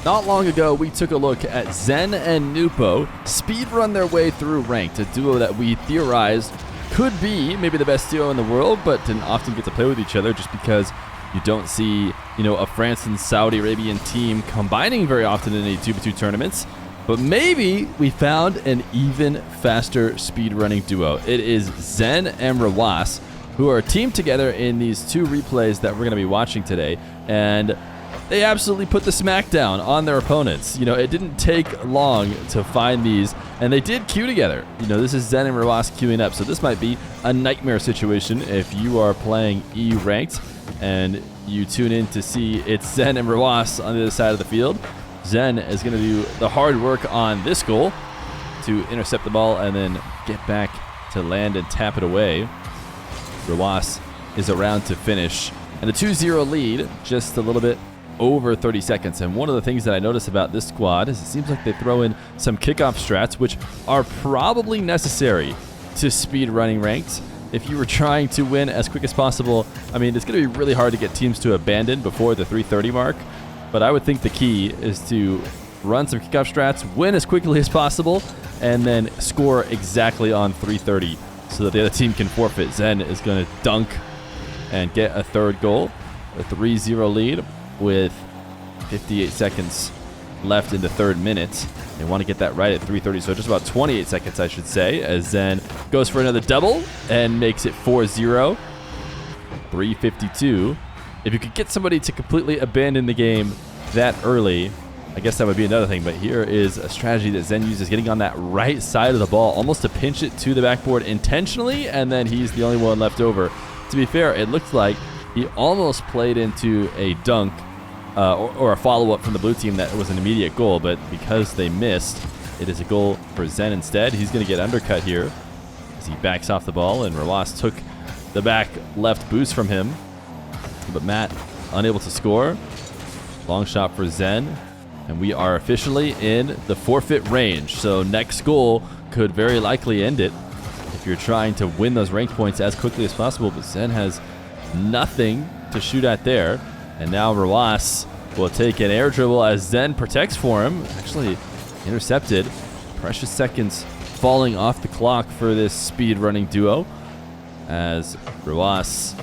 Not long ago, we took a look at Zen and Nupo speedrun their way through Ranked, a duo that we theorized could be maybe the best duo in the world, but didn't often get to play with each other just because you don't see, a France and Saudi Arabian team combining very often in any 2v2 tournaments. But maybe we found an even faster speedrunning duo. It is Zen and Rawas, who are teamed together in these two replays that we're going to be watching today. And they absolutely put the smackdown on their opponents. It didn't take long to find these, and they did queue together. This is Zen and Rawas queuing up, so this might be a nightmare situation if you are playing E-Ranked and you tune in to see it's Zen and Rawas on the other side of the field. Zen is going to do the hard work on this goal to intercept the ball and then get back to land and tap it away. Rawas is around to finish, and a 2-0 lead, just a little bit over 30 seconds. And one of the things that I notice about this squad is it seems like they throw in some kickoff strats, which are probably necessary to speed running Ranked. If you were trying to win as quick as possible, it's going to be really hard to get teams to abandon before the 3:30 mark. But I would think the key is to run some kickoff strats, win as quickly as possible, and then score exactly on 3:30 so that the other team can forfeit. Zen is going to dunk and get a third goal, a 3-0 lead with 58 seconds left in the third minute. They want to get that right at 3:30, so just about 28 seconds, I should say, as Zen goes for another double and makes it 4-0. 3:52. If you could get somebody to completely abandon the game that early, I guess that would be another thing, but here is a strategy that Zen uses, getting on that right side of the ball, almost to pinch it to the backboard intentionally, and then he's the only one left over. To be fair, it looked like he almost played into a dunk or a follow-up from the blue team that was an immediate goal, but because they missed, it is a goal for Zen instead. He's going to get undercut here as he backs off the ball, and Rawas took the back left boost from him, but Matt unable to score. Long shot for Zen, and we are officially in the forfeit range, so next goal could very likely end it if you're trying to win those ranked points as quickly as possible, but Zen has nothing to shoot at there. And now Rawas will take an air dribble as Zen protects for him. Actually intercepted. Precious seconds falling off the clock for this speed running duo as Rawas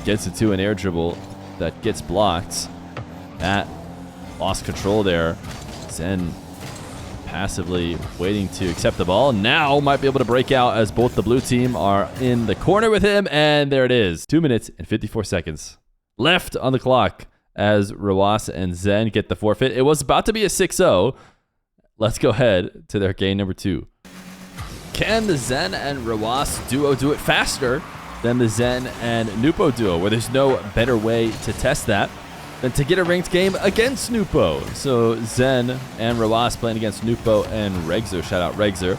gets into an air dribble that gets blocked. Matt lost control there. Zen passively waiting to accept the ball. Now might be able to break out as both the blue team are in the corner with him. And there it is. 2 minutes and 54 seconds left on the clock as Rawas and Zen get the forfeit. It was about to be a 6-0. Let's go ahead to their game number 2. Can the Zen and Rawas duo do it faster than the Zen and Nupo duo, where there's no better way to test that than to get a ranked game against Nupo? So Zen and Rawas playing against Nupo and Regzer. Shout out Regzer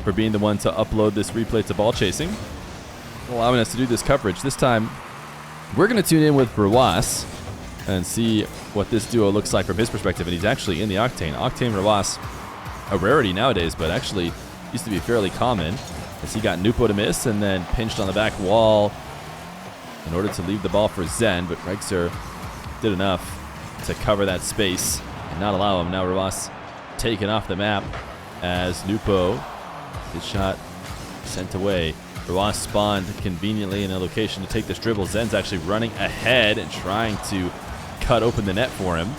for being the one to upload this replay to Ball Chasing, allowing us to do this coverage. This time, we're going to tune in with Rawas and see what this duo looks like from his perspective. And he's actually in the Octane. Octane Rawas, a rarity nowadays, but actually used to be fairly common, as he got Nupo to miss and then pinched on the back wall in order to leave the ball for Zen. But Regzer did enough to cover that space and not allow him. Now Rawas taken off the map as Nupo, his shot sent away. Rawas spawned conveniently in a location to take this dribble. Zen's actually running ahead and trying to cut open the net for him.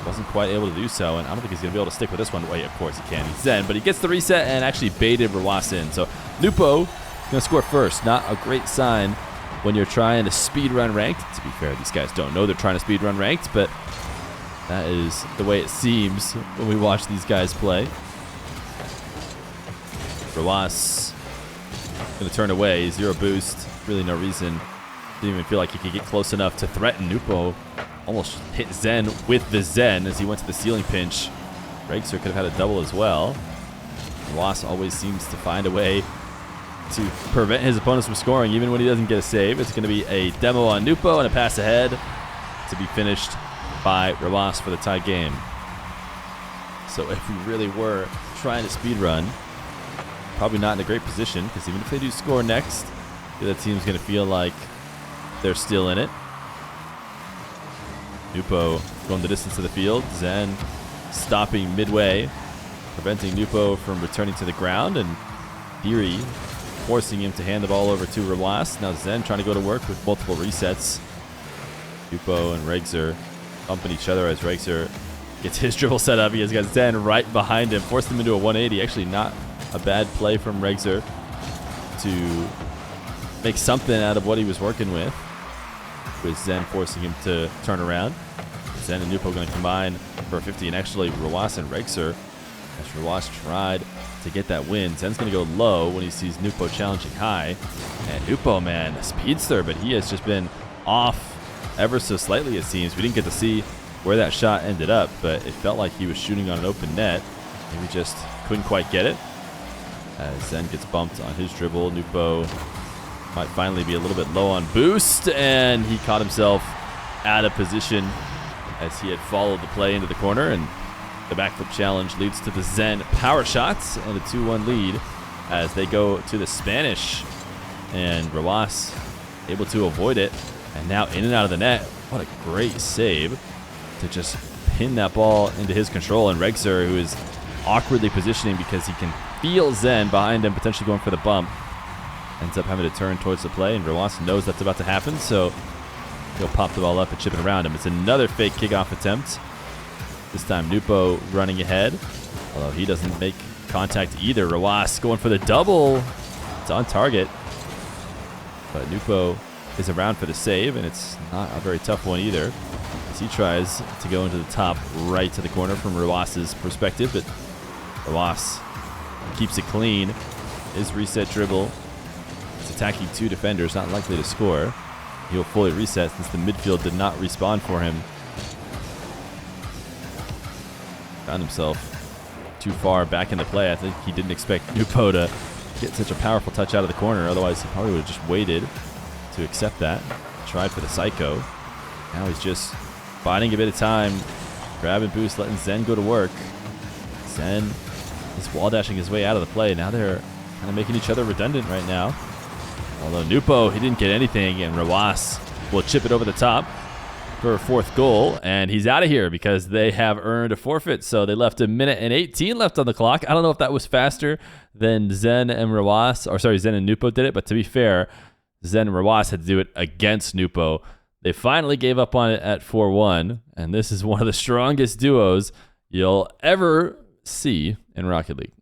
Wasn't quite able to do so, and I don't think he's going to be able to stick with this one. Wait, of course he can. He's Zen, but he gets the reset and actually baited Rawas in. So Nupo going to score first. Not a great sign when you're trying to speedrun ranked. To be fair, these guys don't know they're trying to speedrun ranked, but that is the way it seems when we watch these guys play. Rawas going to turn away. 0 boost. Really no reason. Didn't even feel like he could get close enough to threaten. Nupo almost hit Zen with the Zen as he went to the ceiling pinch. Regzer could have had a double as well. Rawas always seems to find a way to prevent his opponents from scoring, even when he doesn't get a save. It's going to be a demo on Nupo and a pass ahead to be finished by Rawas for the tie game. So if we really were trying to speed run, probably not in a great position, because even if they do score next, the other team's going to feel like they're still in it. Nupo going the distance to the field. Zen stopping midway, preventing Nupo from returning to the ground, and Theory forcing him to hand the ball over to Rawas. Now Zen trying to go to work with multiple resets. Nupo and Regzer bumping each other as Regzer gets his dribble set up. He has got Zen right behind him, forced him into a 180. Actually not a bad play from Regzer to make something out of what he was working with Zen forcing him to turn around. Zen and Nupo going to combine for a 50, and actually Rawas and Regzer, as Rawas tried to get that win. Zen's going to go low when he sees Nupo challenging high. And Nupo, man, a speedster, but he has just been off ever so slightly, it seems. We didn't get to see where that shot ended up, but it felt like he was shooting on an open net. Maybe just couldn't quite get it. As Zen gets bumped on his dribble, Nupo might finally be a little bit low on boost, and he caught himself out of position as he had followed the play into the corner, and the backflip challenge leads to the Zen power shots and a 2-1 lead as they go to the Spanish, and Rawas able to avoid it, and now in and out of the net. What a great save to just pin that ball into his control, and Regzer, who is awkwardly positioning because he can feel Zen behind him potentially going for the bump, ends up having to turn towards the play, and Rawas knows that's about to happen, so he'll pop the ball up and chip it around him. It's another fake kickoff attempt. This time Nupo running ahead, although he doesn't make contact either. Rawas going for the double. It's on target, but Nupo is around for the save, and it's not a very tough one either, as he tries to go into the top right to the corner from Rawas's perspective, but Rawas keeps it clean. His reset dribble is attacking two defenders, not likely to score. He'll fully reset since the midfield did not respawn for him. Found himself too far back into play. I think he didn't expect Nupo to get such a powerful touch out of the corner. Otherwise, he probably would have just waited to accept that. Tried for the psycho. Now he's just biding a bit of time. Grab and boost, letting Zen go to work. Zen is wall dashing his way out of the play. Now they're kind of making each other redundant right now. Although Nupo, he didn't get anything, and Rawas will chip it over the top for a fourth goal, and he's out of here because they have earned a forfeit. So they left 1:18 left on the clock. I don't know if that was faster than Zen and Rawas, or sorry, Zen and Nupo did it, but to be fair, Zen and Rawas had to do it against Nupo. They finally gave up on it at 4-1, and this is one of the strongest duos you'll ever see in Rocket League.